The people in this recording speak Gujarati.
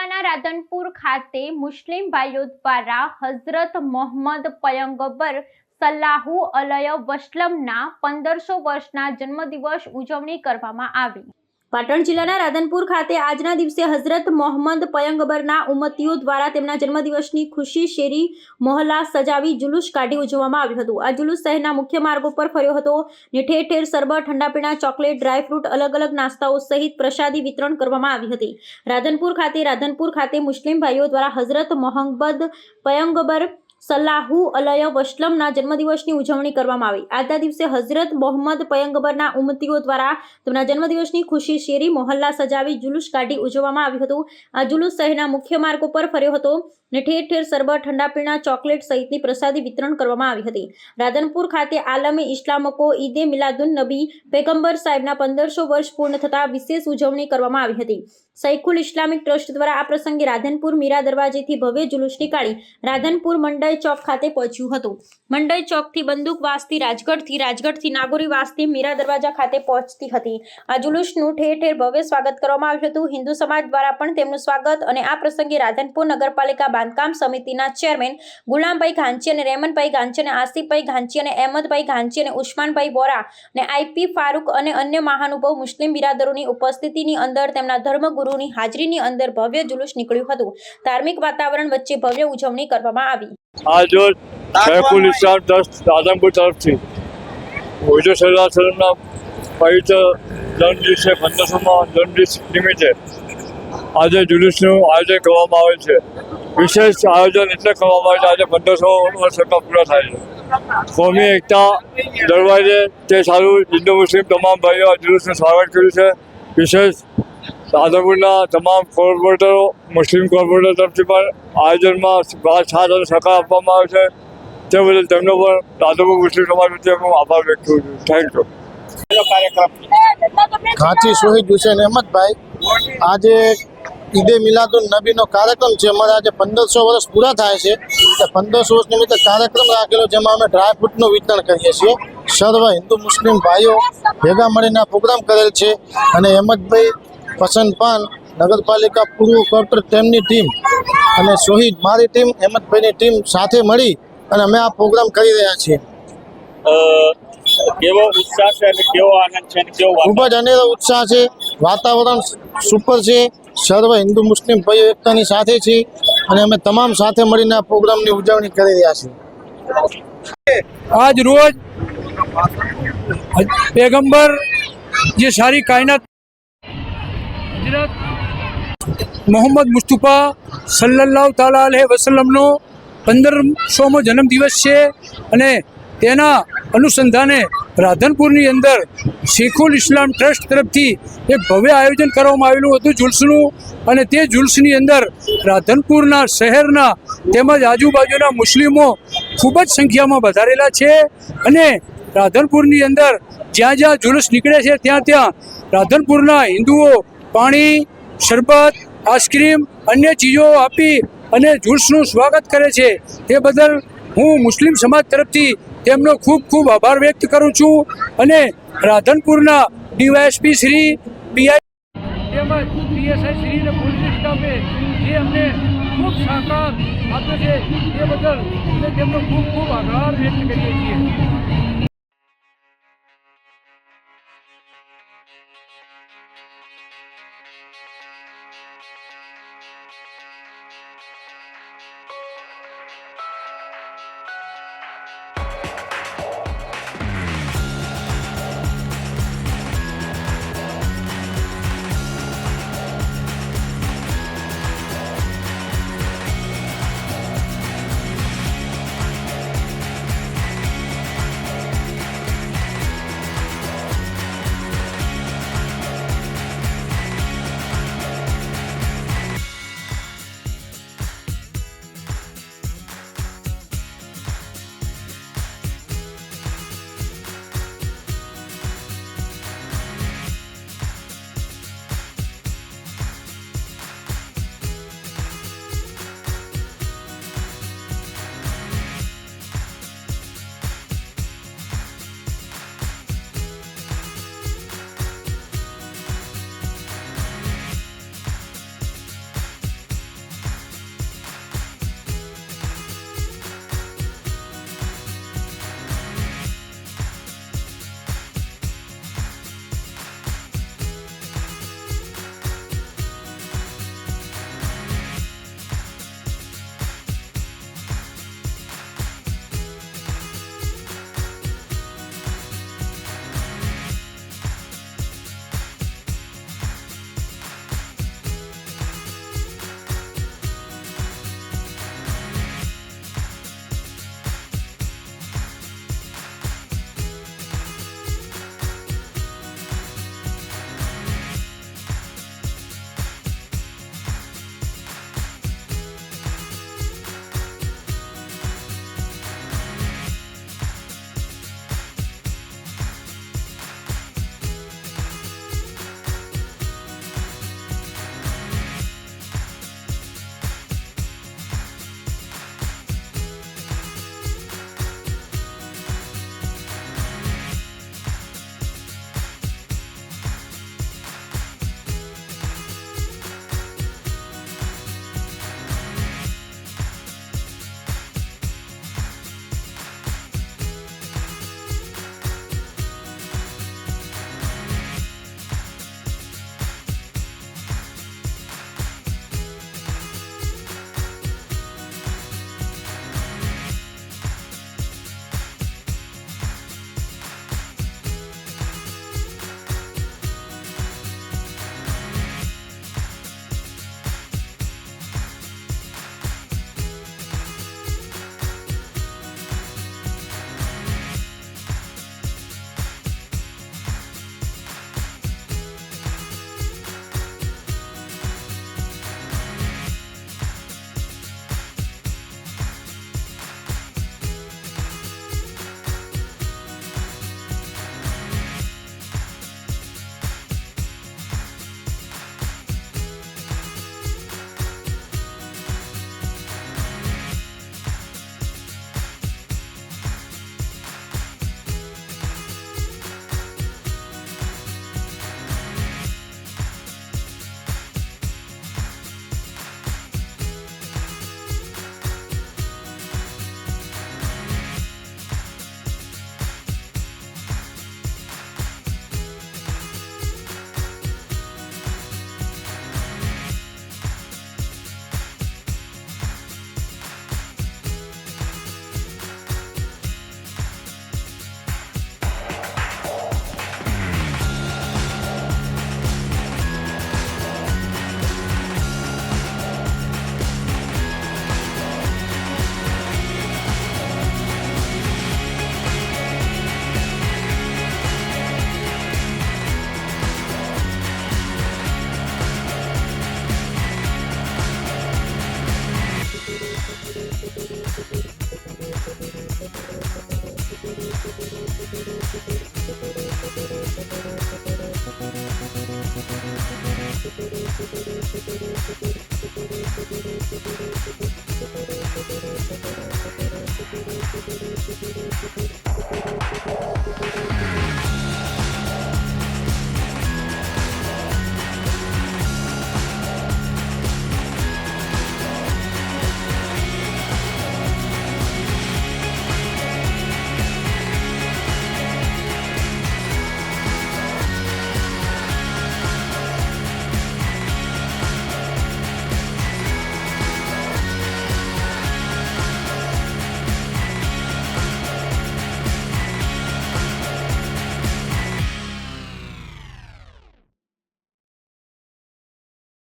જિલ્લાના રાધનપુર ખાતે મુસ્લિમ ભાઈઓ દ્વારા હઝરત મોહમ્મદ પયગંબર સલ્લાહુ અલૈહિ વસલ્લમના 1500 વર્ષના જન્મદિવસ ઉજવણી કરવામાં આવી। પાટણ જિલ્લાના રાધનપુર ખાતે આજના દિવસે હઝરત મોહમ્મદ પયગંબરના ઉમ્મતીઓ દ્વારા તેમના જન્મદિવસની ખુશી શેરી મોહલ્લા સજાવી જુલુસ કાઢી ઉજવવામાં આવ્યું હતું। આ જુલુસ શહેરના મુખ્ય માર્ગો પર ફર્યો હતો ને ઠેર ઠેર સરબત, ઠંડા પીણા, ચોકલેટ, ડ્રાય ફ્રૂટ, અલગ અલગ નાસ્તાઓ સહિત પ્રસાદી વિતરણ કરવામાં આવી હતી। રાધનપુર ખાતે મુસ્લિમ ભાઈઓ દ્વારા હઝરત મોહમ્મદ પયગંબર સલ્લાહુ અલૈહિ વસલ્લમના જન્મદિવસની ઉજવણી કરવામાં આવી। આજના દિવસે હઝરત મોહમ્મદ પયગંબરના ઉમ્મતીઓ દ્વારા તેમના જન્મદિવસની ખુશી શેરી મોહલ્લા સજાવી જુલુસ કાઢી ઉજવવામાં આવ્યું હતું। આ જુલુસ શહેરના મુખ્ય માર્ગો પર ફર્યો હતો ને ઠેર ઠેર સરબત, ઠંડા પીણા, ચોકલેટ સહિતની પ્રસાદી વિતરણ કરવામાં આવી હતી। રાધનપુર ખાતે આલમે ઇસ્લામકો ઈદે મિલાદુન નબી પેગંબર સાહેબના 1500 વર્ષ પૂર્ણ થતા વિશેષ ઉજવણી કરવામાં આવી હતી। સૈખુલ ઇસ્લામિક ટ્રસ્ટ દ્વારા આ પ્રસંગે રાધનપુર મીરા દરવાજેથી ભવ્ય જુલુસ નીકાળી રાધનપુર મંડઈ ચોક ખાતે પહોંચ્યું હતું। મંડઈ ચોકથી બંદૂકવાસથી રાજગઢથી નાગોરી વાસથી મીરા દરવાજા ખાતે પહોંચતી હતી। આ જુલુસનું ઠેર ઠેર ભવ્ય સ્વાગત કરવામાં આવ્યું હતું। હિન્દુ સમાજ દ્વારા પણ તેમનું સ્વાગત અને આ પ્રસંગે રાધનપુર નગરપાલિકા બાંધકામ સમિતિના ચેરમેન ગુલામભાઈ ઘાંચી અને રેમનભાઈ ઘાંચી અને આસિફભાઈ ઘાંચી અને અહેમદભાઈ ઘાંચી અને ઉસ્માનભાઈ બોરા અને આઈપી ફારૂક અને અન્ય મહાનુભાવ મુસ્લિમ બિરાદરોની ઉપસ્થિતિની અંદર તેમના ધર્મગુરુની હાજરીની અંદર ભવ્ય જુલુસ નીકળ્યું હતું। ધાર્મિક વાતાવરણ વચ્ચે ભવ્ય ઉજવણી કરવામાં આવી। आज सैफुल इस्लाम ट्रस्ट राधनपुर तरफ थी हुजूर सल्लल्लाहु अलैहि वसल्लम पवित्र जन्मदिवस 1500 जन्मदिवस निमित्ते आज जुलूसનું આયોજન કરવામાં આવે છે। વિશેષ આયોજન એટલે કરવામાં આવે છે આજે 1500 વર્ષ પૂરા થાય છે। કોમી એકતા જળવાઈ રહે તે સારું હિન્દુ મુસ્લિમ તમામ ભાઈઓ આ જુલુસનું સ્વાગત કર્યું છે। વિશેષ રાધનપુરના તમામ કોર્પોરેટરો મુસ્લિમ કોર્પોરેટર તરફથી પણ આયોજનમાં સાથ અને સહકાર આપવામાં આવે છે તે બદલ તેમનો પણ રાધનપુર મુસ્લિમ સમાજ વતી હું આભાર વ્યક્ત કરું છું। Thank you. ઘાંચી શહીદ હુસૈન અહેમદભાઈ આજે ઈદે મિલાદુન નબીનો કાર્યક્રમ છે। અમારા આજે 1500 વર્ષ પૂરા થાય છે એટલે 1500 વર્ષ નિમિત્તે કાર્યક્રમ રાખેલો જેમાં અમે ડ્રાય ફ્રૂટનું વિતરણ કરીએ છીએ। સર્વ હિન્દુ મુસ્લિમ ભાઈઓ ભેગા મળીને પ્રોગ્રામ કરેલ છે અને અહેમદભાઈ પસંદ પાન નગરપાલિકા પૂર્વ કોર્પોરેટર તેમની ટીમ અને શહીદ મારી ટીમ અહેમદભાઈની ટીમ સાથે મળી અને અમે આ પ્રોગ્રામ કરી રહ્યા છીએ। કેવો ઉત્સાહ છે અને કેવો આનંદ છે અને કેવો ખૂબ જ અનેરો ઉત્સાહ છે। વાતાવરણ સુપર છે। સર્વ હિન્દુ મુસ્લિમ ભાઈઓ એકતાની સાથે છે અને અમે તમામ સાથે મળીને આ પ્રોગ્રામની ઉજવણી કરી રહ્યા છીએ। આજ રોજ पैगंबर જે સારી કાયનાત હજરત મોહમ્મદ મુસ્તફા સલ્લલ્લાહુ તાલા અલૈહિ વસલ્લમનો 1500મો જન્મદિવસ છે અને તેના અનુસંધાને રાધનપુરની અંદર શેખુલ ઇસ્લામ ટ્રસ્ટ તરફથી એક ભવ્ય આયોજન કરવામાં આવેલું હતું જુલ્સનું અને તે જુલ્સની અંદર રાધનપુરના શહેરના તેમજ આજુબાજુના મુસ્લિમો ખૂબ જ સંખ્યામાં વધારેલા છે અને રાધનપુરની અંદર જ્યાં જ્યાં જુલુસ નીકળે છે ત્યાં રાધનપુરના હિન્દુઓ પાણી, શરબત, આઈસ્ક્રીમ, અન્ય ચીજો આપી અને જુલુસનું સ્વાગત કરે છે। તે બદલ હું મુસ્લિમ સમાજ તરફથી તેમનો ખૂબ ખૂબ આભાર વ્યક્ત કરું છું અને રાધનપુરના ડીવાયએસપી શ્રી પીઆઈ તેમજ પીએસઆઈ શ્રી અને પોલીસ સ્ટાફે જે અમને ખૂબ સહકાર આપ્યો છે તે બદલ અમે તેમનો ખૂબ ખૂબ આભાર વ્યક્ત કરીએ છીએ।